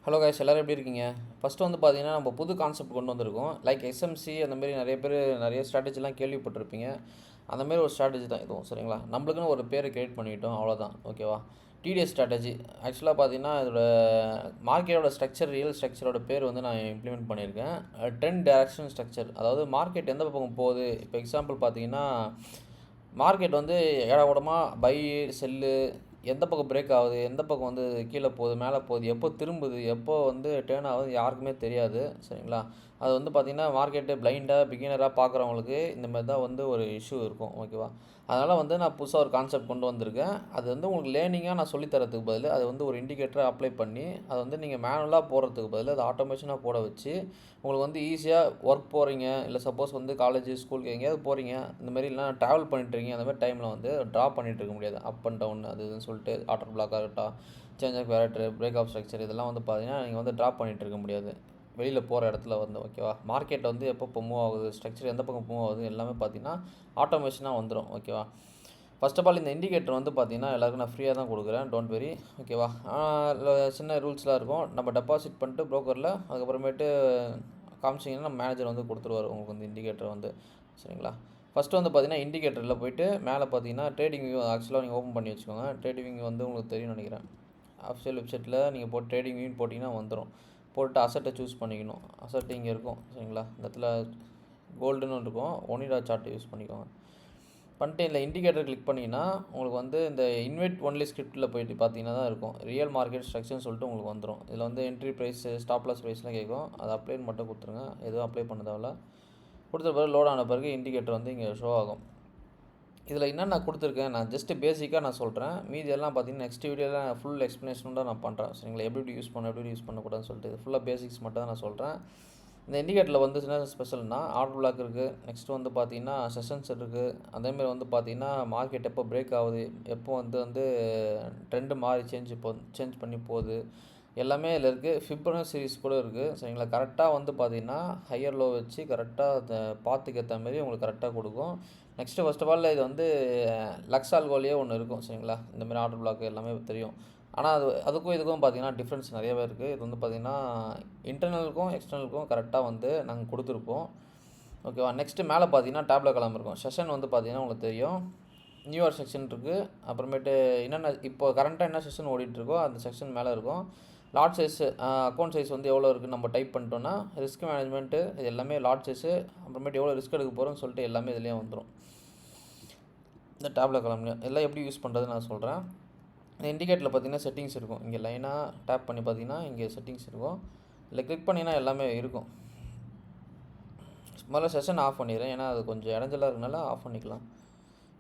Hello guys, எல்லோரும் எப்படி இருக்கீங்க? ஃபஸ்ட்டு வந்து பார்த்தீங்கன்னா நம்ம புது கான்செப்ட் கொண்டு வந்திருக்கோம். லைக் எஸ்எம்சி அந்த மாதிரி நிறைய பேர் நிறைய ஸ்ட்ராட்டஜிலாம் கேள்விப்பட்டிருப்பீங்க. அந்த மாதிரி ஒரு ஸ்ட்ராட்டஜி தான் இதுவும், சரிங்களா? நம்மளுக்குன்னு ஒரு பேரை கிரியேட் பண்ணிட்டோம், அவ்வளோதான். ஓகேவா? டிடிஎஸ் ஸ்ட்ராட்டஜி ஆக்சுவலாக பார்த்தீங்கன்னா இதோட மார்க்கெட்டோட ஸ்ட்ரக்சர், ரியல் ஸ்ட்ரக்சரோட பேர் வந்து நான் இம்ப்ளிமெண்ட் பண்ணியிருக்கேன். ட்ரெண்ட் டைரக்ஷன் ஸ்ட்ரக்சர், அதாவது மார்க்கெட் எந்த பக்கம் போகுது. இப்போ எக்ஸாம்பிள் பார்த்தீங்கன்னா மார்க்கெட் வந்து ஏடாகூடமாக பை செல்லு, எந்த பக்கம் பிரேக் ஆகுது, எந்த பக்கம் வந்து கீழே போகுது, மேலே போகுது, எப்போ திரும்புது, எப்போ வந்து டேர்ன் ஆகுது யாருக்குமே தெரியாது, சரிங்களா? அது வந்து பார்த்திங்கன்னா மார்க்கெட்டு பிளைண்டாக பிகினராக பார்க்குறவங்களுக்கு இந்த மாதிரி தான் வந்து ஒரு இஷ்யூ இருக்கும். ஓகேவா? அதனால் வந்து நான் புதுசாக ஒரு கான்செப்ட் கொண்டு வந்திருக்கேன். அது வந்து உங்களுக்கு லேர்னிங்காக நான் சொல்லித்தரத்துக்கு பதில் அது வந்து ஒரு இண்டிகேட்டரை அப்ளை பண்ணி அதை வந்து நீங்கள் மேனுவலாக போடுறதுக்கு பதில் அது ஆட்டோமேஷனாக போட வச்சு உங்களுக்கு வந்து ஈஸியாக ஒர்க் போகிறீங்க, இல்லை சப்போஸ் வந்து காலேஜ் ஸ்கூலுக்கு எங்கேயாவது போகிறீங்க, இந்த மாதிரி இல்லைனா ட்ராவல் பண்ணிட்டுருக்கீங்க, அந்த மாதிரி டைமில் வந்து ட்ரா பண்ணிகிட்டு இருக்க முடியாது. அப் அண்ட் டவுன் அது இதுன்னு சொல்லிட்டு ஆட்டர் பிளாக்காக இருக்கட்டும், change of character, break of structure, இதெல்லாம் வந்து பார்த்தீங்கன்னா நீங்கள் வந்து ட்ரா பண்ணிகிட்டு இருக்க முடியாது வெளியில் போகிற இடத்துல வந்து. ஓகேவா? மார்க்கெட்டில் வந்து எப்போ மூவ் ஆகுது, ஸ்ட்ரக்சர் எந்த பக்கம் மூவ் ஆகுது எல்லாமே பார்த்தீங்கன்னா ஆட்டோமேஷனாக வந்துடும். ஓகேவா? ஃபர்ஸ்ட் ஆஃப் ஆல் இந்த இண்டிகேட்டர் வந்து பார்த்தீங்கன்னா எல்லாருக்கும் நான் ஃப்ரீயாக தான் கொடுக்குறேன், டோன்ட் வெரி. ஓகேவா? சின்ன ரூல்ஸ்லாம் இருக்கும். நம்ம டெபாசிட் பண்ணிட்டு ப்ரோக்கரில் அதுக்கப்புறமேட்டு காமிச்சிங்கன்னா நம்ம மேனேஜர் வந்து கொடுத்துருவார் உங்களுக்கு வந்து இண்டிகேட்டர் வந்து, சரிங்களா? ஃபஸ்ட்டு வந்து பார்த்தீங்கன்னா இண்டிகேட்டரில் போய்ட்டு மேலே பார்த்தீங்கன்னா ட்ரேடிங் வியூ ஆக்சுவலாக நீங்கள் ஓப்பன் பண்ணி வச்சுக்கோங்க. ட்ரேடிங் வியூ வந்து உங்களுக்கு தெரியும்னு நினைக்கிறேன். அஃபிஷியல் வெப்சைட்டில் நீங்கள் போட்டு ட்ரேடிங் வியூன்னு போட்டிங்கன்னா வந்துடும். போட்டு அசட்டை சூஸ் பண்ணிக்கணும். அசட்டு இங்கே இருக்கும், சரிங்களா? இந்த இடத்துல கோல்டுன்னு இருக்கும், ஒனிடா சார்ட் யூஸ் பண்ணிக்கோங்க. பண்ணிட்டு இந்த இண்டிகேட்டர் கிளிக் பண்ணிங்கன்னா உங்களுக்கு வந்து இந்த இன்வெர்ட் ஒன்லி ஸ்கிரிப்டில் போய்ட்டு பார்த்தீங்கன்னா தான் இருக்கும் ரியல் மார்க்கெட் ஸ்ட்ரக்சர்னு சொல்லிட்டு உங்களுக்கு வந்துடும். இதில் வந்து என்ட்ரி ப்ரைஸ், ஸ்டாப் லாஸ் ப்ரைஸ்லாம் கேட்கும். அதை அப்ளைன்னு மட்டும் கொடுத்துருங்க. எதுவும் அப்ளை பண்ண தேவையில்ல. கொடுத்த பிறகு லோட் ஆன பிறகு இண்டிகேட்டர் வந்து இங்கே ஷோ ஆகும். இதில் என்னென்ன கொடுத்துருக்கேன் நான் ஜஸ்ட்டு பேசிக்காக நான் சொல்கிறேன். மீதி எல்லாம் பார்த்தீங்கன்னா நெக்ஸ்ட் வீடியோவில் ஃபுல் எக்ஸ்ப்ளனேஷனோட நான் பண்ணுறேன், சரிங்களா? எப்படி யூஸ் பண்ண, எப்படி யூஸ் பண்ணக்கூடாதுன்னு சொல்லிட்டு ஃபுல்லாக பேசிக்ஸ் மட்டும் தான் நான் சொல்கிறேன். இந்த இண்டிகேட்டரில் வந்து என்ன ஸ்பெஷல்னா ஆர்டர் பிளாக் இருக்குது. நெக்ஸ்ட்டு வந்து பார்த்தீங்கன்னா செஷன்ஸ் இருக்குது. அதேமாதிரி வந்து பார்த்தீங்கன்னா மார்க்கெட் எப்போ பிரேக் ஆகுது, எப்போ வந்து ட்ரெண்டு மாறி சேஞ்ச் பண்ணி போகுது, எல்லாமே இதில் இருக்குது. ஃபிப்ரவரி சீரிஸ் கூட இருக்குது, சரிங்களா? கரெக்டாக வந்து பார்த்தீங்கன்னா ஹையர் லோ வச்சு கரெக்டாக அதை பார்த்துக்கு ஏற்ற மாதிரி உங்களுக்கு கரெக்டாக கொடுக்கும். நெக்ஸ்ட்டு ஃபஸ்ட் ஆஃப் ஆல் இது வந்து லக்ஸால்கோலியே ஒன்று இருக்கும், சரிங்களா? இந்தமாதிரி ஆர்டர் பிளாக் எல்லாமே தெரியும். ஆனால் அதுக்கும் இதுக்கும் பார்த்தீங்கன்னா டிஃப்ரென்ஸ் நிறையவே இருக்குது. இது வந்து பார்த்திங்கன்னா இன்டர்னலுக்கும் எக்ஸ்டர்னலுக்கும் கரெக்டாக வந்து நாங்கள் கொடுத்துருப்போம். ஓகேவா? நெக்ஸ்ட்டு மேலே பார்த்தீங்கன்னா டேப்லெட் கலாம் இருக்கும். செஷன் வந்து பார்த்திங்கன்னா உங்களுக்கு தெரியும், நியூயர் செக்ஷன் இருக்குது. அப்புறமேட்டு என்னென்ன இப்போ கரண்ட்டாக என்ன செக்ஷன் ஓடிட்டுருக்கோ அந்த செக்ஷன் மேலே இருக்கும். லாட் சைஸ், அக்கௌண்ட் சைஸ் வந்து எவ்வளோ இருக்குது நம்ம டைப் பண்ணிட்டோன்னா ரிஸ்க் மேனேஜ்மெண்ட்டு இது எல்லாமே லாட் சைஸு, அப்புறமேட்டு எவ்வளோ ரிஸ்க் எடுக்க போகிறோன்னு சொல்லிட்டு எல்லாமே இதுலேயே வந்துடும். இந்த டேப்லெட் கலம்லையும் எல்லாம் எப்படி யூஸ் பண்ணுறதுன்னு நான் சொல்கிறேன். இந்த இண்டிகேட்டரில் பார்த்தீங்கன்னா செட்டிங்ஸ் இருக்கும். இங்கே லைனாக டேப் பண்ணி பார்த்தீங்கன்னா இங்கே செட்டிங்ஸ் இருக்கும். இல்லை கிளிக் பண்ணிங்கன்னா எல்லாமே இருக்கும். முதல்ல செஷன் ஆஃப் பண்ணிடுறேன், ஏன்னா அது கொஞ்சம் இடைஞ்சலாக இருக்கனால ஆஃப் பண்ணிக்கலாம்.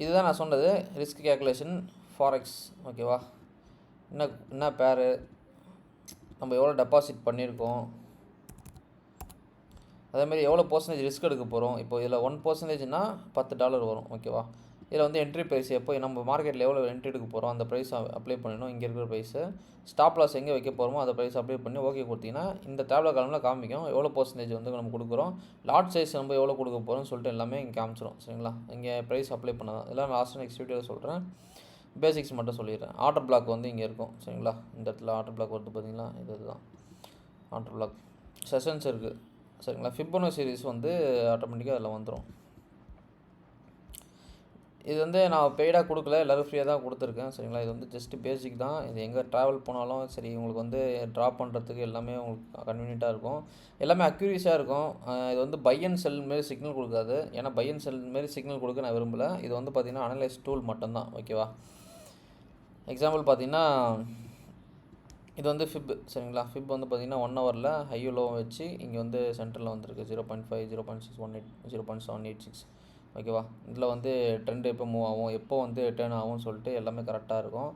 இதுதான் நான் சொன்னது, ரிஸ்க் கேல்குலேஷன் ஃபாரெக்ஸ். ஓகேவா? என்ன பேரு, நம்ம எவ்வளோ டெபாசிட் பண்ணியிருக்கோம், அதேமாதிரி எவ்வளோ பர்சன்டேஜ் ரிஸ்க் எடுக்க போகிறோம். இப்போ இதில் 1%னா $10 வரும். ஓகேவா? இதில் வந்து என்ட்ரி ப்ரைஸ் எப்போ நம்ம மார்க்கெட்டில் எவ்வளோ என்ட்ரி எடுக்க போகிறோம் அந்த ப்ரைஸ் அப்ளை பண்ணணும். இங்கே இருக்கிற ப்ரைஸு ஸ்டாப் லாஸ் எங்கே வைக்க போகிறோமோ அந்த ப்ரைஸ் அப்ளை பண்ணி ஓகே கொடுத்தீங்கன்னா இந்த டேப்லெட் காலமில் காமிக்கும் எவ்வளோ பர்சன்டேஜ் வந்து நம்ம கொடுக்குறோம், லாட் சைஸ் நம்ம எவ்வளோ கொடுக்க போகிறோம்னு சொல்லிட்டு எல்லாமே இங்கே காமிச்சிடும், சரிங்களா? இங்கே ப்ரைஸ் அப்ளை பண்ணலாம். இதெல்லாம் லாஸ்ட் நெக்ஸ்ட் வீடியோவில் சொல்கிறேன். பேசிக்ஸ் மட்டும் சொல்லிடுறேன். ஆர்டர் பிளாக் வந்து இங்கே இருக்கும், சரிங்களா? இந்த இடத்துல ஆர்டர் பிளாக் வருது பார்த்தீங்களா, இதுதான் ஆர்டர் பிளாக். செஷன்ஸ் இருக்குது, சரிங்களா? ஃபிபோனச்சி சீரிஸ் வந்து ஆட்டோமேட்டிக்காக அதில் வந்துடும். இது வந்து நான் பெய்டாக கொடுக்கல, எல்லோரும் ஃப்ரீயாக தான் கொடுத்துருக்கேன், சரிங்களா? இது வந்து ஜஸ்ட்டு பேசிக் தான். இது எங்கே ட்ராவல் போனாலும் சரி உங்களுக்கு வந்து ட்ராப் பண்ணுறதுக்கு எல்லாமே உங்களுக்கு கன்வீனியண்ட்டாக இருக்கும். எல்லாமே அக்யூரேஸாக இருக்கும். இது வந்து பை அண்ட் செல் மாரி சிக்னல் கொடுக்காது. ஏன்னா பை அண்ட் செல் மாரி சிக்னல் கொடுக்க நான் விரும்பலை. இது வந்து பார்த்திங்கன்னா அனலைஸ் டூல் மட்டும்தான். ஓகேவா? எக்ஸாம்பிள் பார்த்திங்கன்னா இது வந்து ஃபிப், சரிங்களா? ஃபிப் வந்து பார்த்திங்கன்னா 1 ஹவரில் ஹையோ லோ வச்சு இங்கே வந்து சென்டரில் வந்துருக்கு 0.5, 0.618, 0.786. ஓகேவா? இதில் வந்து ட்ரெண்ட் எப்போ மூவ் ஆகும், எப்போ வந்து டேர்ன் ஆகும்னு சொல்லிட்டு எல்லாமே கரெக்டாக இருக்கும்.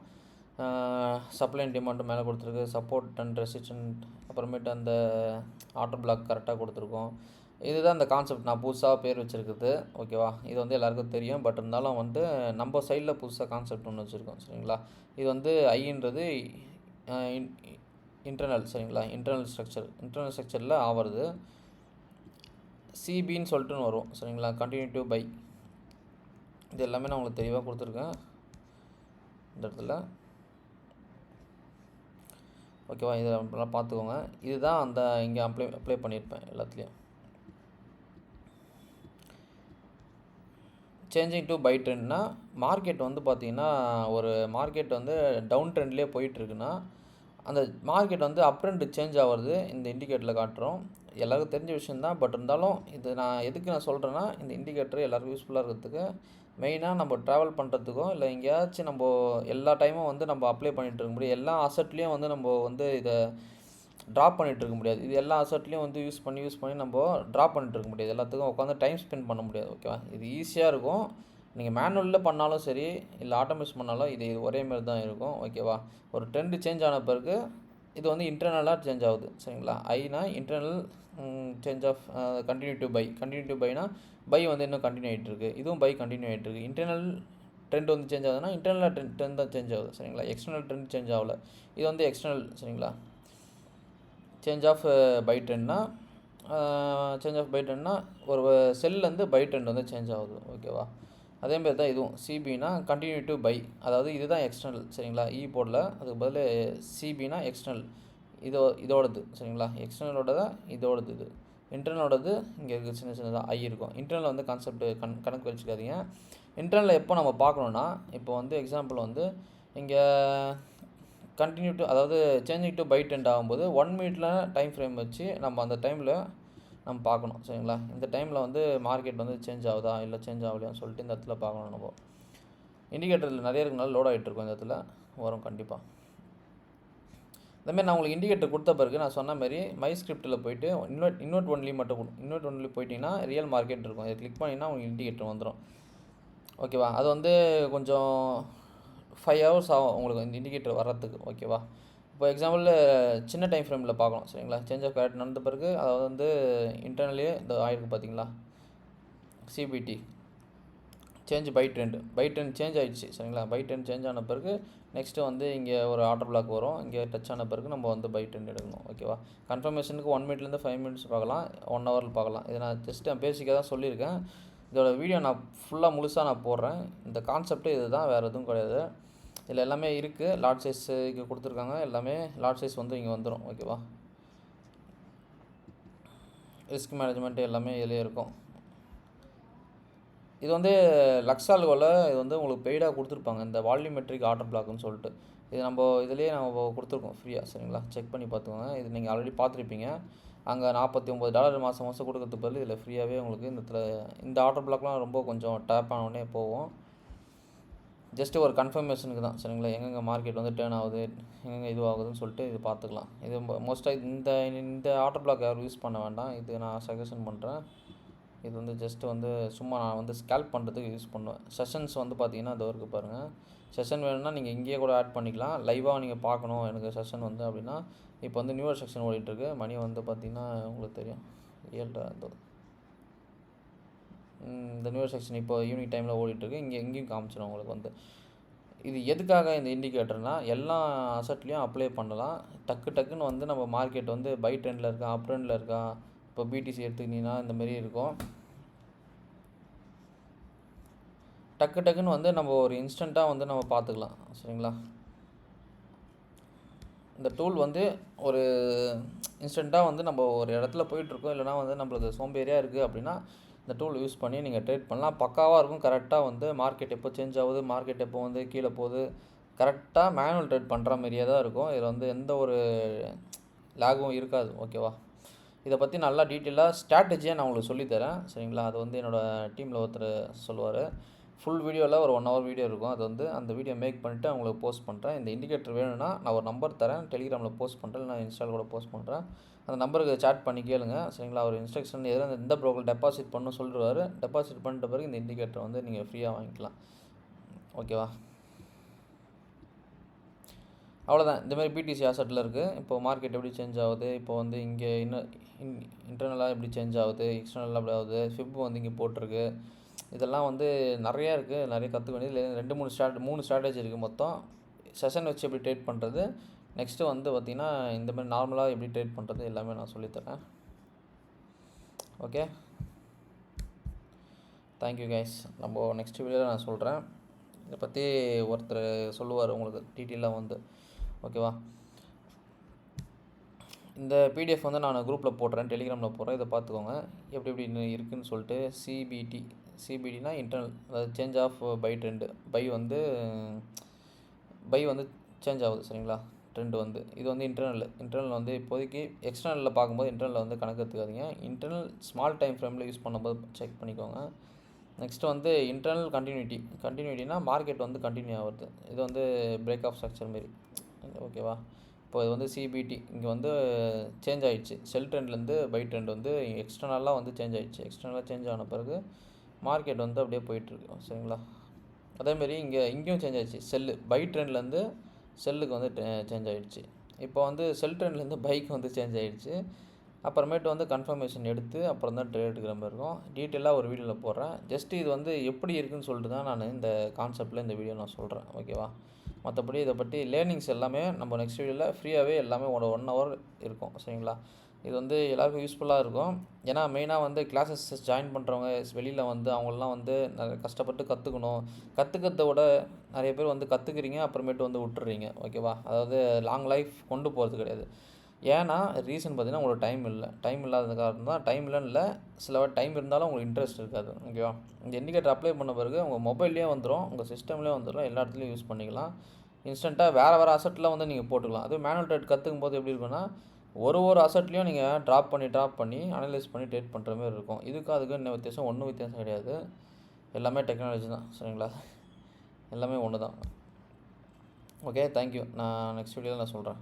சப்ளை அண்ட் டிமாண்ட் மேலே கொடுத்துருக்கு, சப்போர்ட் அண்ட் ரெசிஸ்டன்ட், அப்புறமேட்டு அந்த ஆர்டர் பிளாக் கரெக்டாக கொடுத்துருக்கோம். இதுதான் இந்த கான்செப்ட் நான் புதுசாக பேர் வச்சுருக்குது. ஓகேவா? இது வந்து எல்லாேருக்கும் தெரியும். பட் இருந்தாலும் வந்து நம்ம சைடில் புதுசாக கான்செப்ட் ஒன்று வச்சுருக்கோம், சரிங்களா? இது வந்து ஐன்றது இன்டர்னல், சரிங்களா? இன்டர்னல் ஸ்ட்ரக்சரில் ஆகிறது. சிபின்னு சொல்லிட்டுன்னு வரும், சரிங்களா? Continue to buy. இது எல்லாமே நான் உங்களுக்கு தெளிவாக கொடுத்துருக்கேன் இந்த இடத்துல. ஓகேவா? இதை நல்லா பார்த்துக்கோங்க. இதுதான் அந்த இங்கே அப்ளை பண்ணியிருப்பேன் எல்லாத்துலேயும். சேஞ்சிங் டு பை ட்ரெண்ட்னா மார்க்கெட் வந்து பார்த்திங்கன்னா ஒரு மார்க்கெட் வந்து டவுன் ட்ரெண்ட்லேயே போயிட்டுருக்குன்னா அந்த மார்க்கெட் வந்து அப் ட்ரெண்ட் சேஞ்ச் ஆகிறது இந்த இண்டிகேட்டரில் காட்டுறோம். எல்லாருக்கும் தெரிஞ்ச விஷயந்தான். பட் இருந்தாலும் இது நான் சொல்கிறேன்னா இந்த இண்டிகேட்டர் எல்லாருக்கும் யூஸ்ஃபுல்லாக இருக்கிறதுக்கு மெயினாக நம்ம ட்ராவல் பண்ணுறதுக்கும் இல்லை எங்கேயாச்சும் நம்ம எல்லா டைமும் வந்து நம்ம அப்ளை பண்ணிகிட்டு இருக்க முடியும். எல்லா அசட்லேயும் வந்து நம்ம வந்து இதை ட்ராப் பண்ணிகிட்டு இருக்க முடியாது. இது எல்லா அசட்லேயும் வந்து யூஸ் பண்ணி நம்ம ட்ராப் பண்ணிட்டு இருக்க முடியாது. எல்லாத்துக்கும் உட்காந்து டைம் ஸ்பெண்ட் பண்ண முடியாது. ஓகேவா? இது ஈஸியாக இருக்கும். நீங்கள் மேனுவலில் பண்ணாலும் சரி இல்லை ஆட்டோமேஷன் பண்ணாலும் இது ஒரே மாதிரி தான் இருக்கும். ஓகேவா? ஒரு ட்ரெண்டு சேஞ்ச் ஆன பிறகு இது வந்து இன்டர்னலாக சேஞ்ச் ஆகுது. சரிங்களா? ஐனா internal change of continue to பைனா பை வந்து இன்னும் கண்டினியூ ஆகிட்டு இருக்குது. இதுவும் பை கண்டினியூ ஆகிட்டு இருக்குது. இன்டர்னல் ட்ரெண்ட் வந்து சேஞ்ச் ஆகுதுன்னா இன்டர்னல் ட்ரெண்ட் தான் சேஞ்ச் ஆகுது. சரிங்களா? எக்ஸ்டர்னல் ட்ரெண்ட் சேஞ்ச் ஆகலை. இது வந்து எக்ஸ்டர்னல். சரிங்களா? சேஞ்ச் ஆஃப் பை ட்ரெண்ட்னா ஒரு செல்லேருந்து பை ட்ரெண்ட் வந்து சேஞ்ச் ஆகுது. ஓகேவா? அதேமாரி தான் இதுவும் சிபினா கண்டினியூ டு பை, அதாவது இதுதான் எக்ஸ்டர்னல். சரிங்களா? போடல, அதுக்கு பதில் சிபினா எக்ஸ்டர்னல், இதோடது. சரிங்களா? எக்ஸ்டர்னலோட இதோடது. இது இன்டர்னலோடது இங்கே இருக்குது, சின்ன சின்னதாக ஐ இருக்கும். இன்டர்னல் வந்து கான்செப்ட் கணக்கு வச்சுக்காதீங்க. இன்டர்னலில் எப்போ நம்ம பார்க்கணுன்னா, இப்போ வந்து எக்ஸாம்பிள் வந்து இங்கே கண்டினியூ டு, அதாவது சேஞ்சிங் டு பை ட்ரெண்ட் ஆகும்போது 1 மினிட்ல டைம் ஃப்ரேம் வச்சு நம்ம அந்த டைமில் நம்ம பார்க்கணும். சரிங்களா? இந்த டைமில் வந்து மார்க்கெட் வந்து சேஞ்ச் ஆகுதா இல்லை சேஞ்ச் ஆகலையான்னு சொல்லிட்டு இந்த இடத்துல பார்க்கணும். நம்ம இண்டிகேட்டரில் நிறைய இருக்கனால லோட் ஆகிட்டு இருக்கும். இந்த இடத்துல வரும் கண்டிப்பாக. இந்தமாரி நான் உங்களுக்கு இண்டிகேட்டர் கொடுத்த பிறகு நான் சொன்ன மாதிரி மை ஸ்கிரிப்டில் போய்ட்டு இன்வெர்ட் ஒன்லி மட்டும் இன்வெர்ட் ஒன்லி போயிட்டிங்கன்னா ரியல் மார்க்கெட் இருக்கும். இதை கிளிக் பண்ணிங்கன்னா உங்களுக்கு இண்டிகேட்டர் வந்துடும். ஓகேவா? அது வந்து கொஞ்சம் 5 hours ஆகும் உங்களுக்கு இந்த இண்டிகேட்டர் வர்றதுக்கு. ஓகேவா? இப்போ எக்ஸாம்பிள் சின்ன டைம் ஃப்ரேமில் பார்க்கலாம். சரிங்களா? சேஞ்ச் ஆஃப் கேரக்டர் நடந்த பிறகு அதாவது வந்து இன்டர்னலே இந்த ஆயிருக்கு பார்த்தீங்களா, CBT change buy trend change ஆகிடுச்சு. சரிங்களா? பை ட்ரெண்ட் சேஞ்ச் ஆன பிறகு நெக்ஸ்ட்டு வந்து இங்கே ஒரு ஆர்டர் பிளாக் வரும். இங்கே டச் ஆன பிறகு நம்ம வந்து பை ட்ரெண்ட் எடுக்கணும். ஓகேவா? கன்ஃபர்மேஷனுக்கு 1 மினிட்லேருந்து 5 minutes பார்க்கலாம், 1 hour பார்க்கலாம். இதை நான் ஜஸ்ட்டு பேசிக்காக தான் சொல்லியிருக்கேன். இதோட வீடியோ நான் ஃபுல்லாக முழுசாக நான் போடுறேன். இந்த கான்செப்ட்டு இது தான், வேறு எதுவும் கிடையாது. இதில் எல்லாமே இருக்குது. லாட் சைஸ் இங்கே கொடுத்துருக்காங்க. எல்லாமே லாட் சைஸ் வந்து இங்கே வந்துடும். ஓகேவா? ரிஸ்க் மேனேஜ்மெண்ட் எல்லாமே இதிலே இருக்கும். இது வந்து லக்ஸால்கோவில் இது வந்து உங்களுக்கு பெய்டாக கொடுத்துருப்பாங்க, இந்த வால்யூமெட்ரிக் ஆர்டர் பிளாக்னு சொல்லிட்டு. இது நம்ம இதிலே நம்ம கொடுத்துருக்கோம் ஃப்ரீயாக. சரிங்களா? செக் பண்ணி பார்த்துக்கோங்க. இது நீங்கள் ஆல்ரெடி பார்த்துருப்பீங்க. அங்கே $49 மாதம் கொடுக்கறதுக்கு பதில் இதில் ஃப்ரீயாகவே உங்களுக்கு இந்த ஆர்டர் பிளாக்லாம் ரொம்ப கொஞ்சம் டேப் ஆனோடனே போகும். ஜஸ்ட்டு ஒரு கன்ஃபர்மேஷனுக்கு தான். சரிங்களா? எங்கெங்கே மார்க்கெட் வந்து டேர்ன் ஆகுது, எங்கெங்கே இதுவாகுதுன்னு சொல்லிட்டு இது பார்த்துக்கலாம். இது மோஸ்ட்டாக இந்த ஆர்டர் பிளாக் யாரும் யூஸ் பண்ண வேண்டாம். இது நான் சஜஷன் பண்ணுறேன். இது வந்து ஜஸ்ட்டு வந்து சும்மா நான் வந்து ஸ்கேல்ப் பண்ணுறதுக்கு யூஸ் பண்ணுவேன். செஷன்ஸ் வந்து பார்த்தீங்கன்னா அது இருக்குது பாருங்கள். செஷன் வேணும்னா நீங்கள் இங்கேயே கூட ஆட் பண்ணிக்கலாம். லைவாக நீங்கள் பார்க்கணும் எனக்கு செஷன் வந்து அப்படின்னா, இப்போ வந்து நியூவர் செக்ஷன் ஓடிட்டுருக்கு. மணி வந்து பார்த்திங்கன்னா உங்களுக்கு தெரியும் 7. இந்த நியூவர் செக்ஷன் இப்போ ஈவினிங் டைமில் ஓடிட்டுருக்கு. எங்கேயும் காமிச்சிடும் உங்களுக்கு வந்து. இது எதுக்காக இந்த இண்டிகேட்டர்னால் எல்லா அசட்லேயும் அப்ளை பண்ணலாம். டக்குன்னு வந்து நம்ம மார்க்கெட் வந்து பை ட்ரெண்டில் இருக்கா, அப் ட்ரெண்டில் இருக்கா, இப்போ பிடிசி எடுத்துக்கிட்டிங்கன்னா இந்தமாரி இருக்கும். டக்குன்னு வந்து நம்ம ஒரு இன்ஸ்டண்ட்டாக வந்து நம்ம பார்த்துக்கலாம். சரிங்களா? இந்த டூல் வந்து ஒரு இன்ஸ்டண்ட்டாக வந்து நம்ம ஒரு இடத்துல போயிட்டுருக்கோம், இல்லைனா வந்து நம்மளுக்கு சோம்பேறியாக இருக்குது அப்படின்னா இந்த டூல் யூஸ் பண்ணி நீங்கள் ட்ரேட் பண்ணலாம். பக்காவாக இருக்கும். கரெக்டாக வந்து மார்க்கெட் எப்போ சேஞ்ச் ஆகுது, மார்க்கெட் எப்போ வந்து கீழே போகுது, கரெக்டாக மேனுவல் ட்ரேட் பண்ணுற மாதிரியே தான் இருக்கும். இதில் வந்து எந்த ஒரு லேகும் இருக்காது. ஓகேவா? இதை பற்றி நல்லா டீட்டெயிலாக ஸ்ட்ராட்டஜியாக நான் உங்களுக்கு சொல்லித்தரேன். சரிங்களா? அது வந்து என்னோடய டீமில் ஒருத்தர் சொல்லுவார். ஃபுல் வீடியோவில் ஒரு 1 hour வீடியோ இருக்கும். அது வந்து அந்த வீடியோ மேக் பண்ணிவிட்டு அவங்களுக்கு போஸ்ட் பண்ணுறேன். இந்த இண்டிகேட்டர் வேணும்னா நான் ஒரு நம்பர் தரேன், டெலிகிராமில் போஸ்ட் பண்ணுறேன், இல்லை இன்ஸ்டாவில் கூட போஸ்ட் பண்ணுறேன். அந்த நம்பருக்கு சேட் பண்ணி கேளுங்க. சரிங்களா? ஒரு இன்ஸ்ட்ரக்ஷன் எதில் எந்த ப்ரோக்கர் டெபாசிட் பண்ணணும்னு சொல்லிடுவார். டெபாசிட் பண்ணிட்ட பிறகு இந்த இண்டிகேட்டர் வந்து நீங்கள் ஃப்ரீயாக வாங்கிக்கலாம். ஓகேவா? அவ்வளோதான். இந்தமாதிரி பிடிசி ஆசட்டில் இருக்குது. இப்போ மார்க்கெட் எப்படி சேஞ்ச் ஆகுது, இப்போ வந்து இங்கே இன்டர்னலாக எப்படி சேஞ்ச் ஆகுது, எக்ஸ்டர்னலாக எப்படி ஆகுது, ஃபிப் வந்து இங்கே போட்டிருக்கு. இதெல்லாம் வந்து நிறையா இருக்குது, நிறைய கற்றுக்க வேண்டியது. 3 ஸ்ட்ராட்டஜி இருக்குது மொத்தம். செஷன் வச்சு எப்படி ட்ரேட் பண்ணுறது, நெக்ஸ்ட்டு வந்து பார்த்திங்கன்னா இந்தமாதிரி நார்மலாக எப்படி ட்ரேட் பண்ணுறது எல்லாமே நான் சொல்லித்தரேன். Okay, thank you guys. நம்ம நெக்ஸ்ட் வீடியோவில் நான் சொல்கிறேன். இதை பற்றி ஒருத்தர் சொல்லுவார் உங்களுக்கு டீட்டெயிலாக வந்து. ஓகேவா? இந்த பிடிஎஃப் வந்து நான் குரூப்பில் போடுறேன், டெலிகிராமில் போடுறேன். இதை பார்த்துக்கோங்க எப்படி எப்படி இருக்குன்னு சொல்லிட்டு. சிபிடினா இன்டர்னல், அதாவது change of buy trend. Buy வந்து சேஞ்ச் ஆகுது சரிங்களா. ட்ரெண்ட் வந்து இது வந்து இன்டர்னல் வந்து இப்போதைக்கு எக்ஸ்டர்னலில் பார்க்கும்போது இன்டர்னலில் வந்து கணக்கு எடுத்துக்காதீங்க. இன்டர்னல் ஸ்மால் டைம் ஃப்ரேமில் யூஸ் பண்ணும்போது செக் பண்ணிக்கோங்க. நெக்ஸ்ட்டு வந்து இன்டர்னல் கண்டினியூட்டினா மார்க்கெட் வந்து கண்டினியூ ஆகுது. இது வந்து பிரேக் ஆஃப் ஸ்ட்ரக்சர் மாரி, ஓகேவா. இப்போ இது வந்து சிபிடி இங்கே வந்து சேஞ்ச் ஆகிடுச்சு. செல் ட்ரெண்ட்லேருந்து பை ட்ரெண்ட் வந்து எக்ஸ்டர்னலாக வந்து சேஞ்ச் ஆகிடுச்சு. எக்ஸ்டர்னலாக சேஞ்ச் ஆன பிறகு மார்க்கெட் வந்து அப்படியே போயிட்டுருக்கு சரிங்களா. அதேமாரி இங்கேயும் சேஞ்ச் ஆகிடுச்சு. பை ட்ரெண்ட்லேருந்து செல்லுக்கு வந்து சேஞ்ச் ஆகிடுச்சு. இப்போ வந்து செல் ட்ரெண்ட்லேருந்து பைக்கு வந்து சேஞ்ச் ஆகிடுச்சு. அப்புறமேட்டு வந்து கன்ஃபர்மேஷன் எடுத்து அப்புறம் தான் ட்ரேட் எடுக்கிற மாதிரி இருக்கும். டீட்டெயிலாக ஒரு வீடியோவில் போடுறேன். ஜஸ்ட் இது வந்து எப்படி இருக்குதுன்னு சொல்லிட்டு தான் நான் இந்த கான்செப்டில் இந்த வீடியோ நான் சொல்கிறேன், ஓகேவா. மற்றபடி இதை பற்றி லேர்னிங்ஸ் எல்லாமே நம்ம நெக்ஸ்ட் வீடியோவில் ஃப்ரீயாகவே எல்லாமே 1 ஹவர் இருக்கும் சரிங்களா. இது வந்து எல்லாருக்கும் யூஸ்ஃபுல்லாக இருக்கும். ஏன்னா மெயினாக வந்து கிளாஸஸ் ஜாயின் பண்ணுறவங்க வெளியில் வந்து அவங்களெலாம் வந்து கஷ்டப்பட்டு கற்றுக்கணும். கற்றுக்கிறத விட நிறைய பேர் வந்து கற்றுக்குறீங்க, அப்புறமேட்டு வந்து விட்டுறீங்க, ஓகேவா. அதாவது லாங் லைஃப் கொண்டு போகிறது கிடையாது. ஏன்னா ரீசன் பார்த்தீங்கன்னா உங்களுக்கு டைம் இல்லாத காரணம் தான். டைம் இல்லைன்னு இல்லை, சில டைம் இருந்தாலும் உங்களுக்கு இன்ட்ரெஸ்ட் இருக்காது, ஓகேவா. இந்த இண்டிகேட்டர் அப்ளை பண்ண பிறகு உங்கள் மொபைல்லேயே வந்துடும், உங்கள் சிஸ்டம்லேயே வந்துடும், எல்லா இடத்துலையும் யூஸ் பண்ணிக்கலாம். இன்ஸ்டண்ட்டாக வேறு அசட்டில் வந்து நீங்கள் போட்டுக்கலாம். அதுவும் மேனுவல் ட்ரேட் கற்றுக்கும் போது எப்படி இருக்குன்னா, ஒரு அசட்லேயும் நீங்கள் ட்ராப் பண்ணி அனலைஸ் பண்ணி ட்ரேட் பண்ணுற மாதிரி இருக்கும். அதுக்கும் என்ன வித்தியாசம்? ஒன்றும் வித்தியாசம் கிடையாது. எல்லாமே டெக்னாலஜி தான் சரிங்களா. எல்லாமே ஒன்று தான். Okay, thank you. நான் நெக்ஸ்ட் வீடியோவில் நான் சொல்கிறேன்.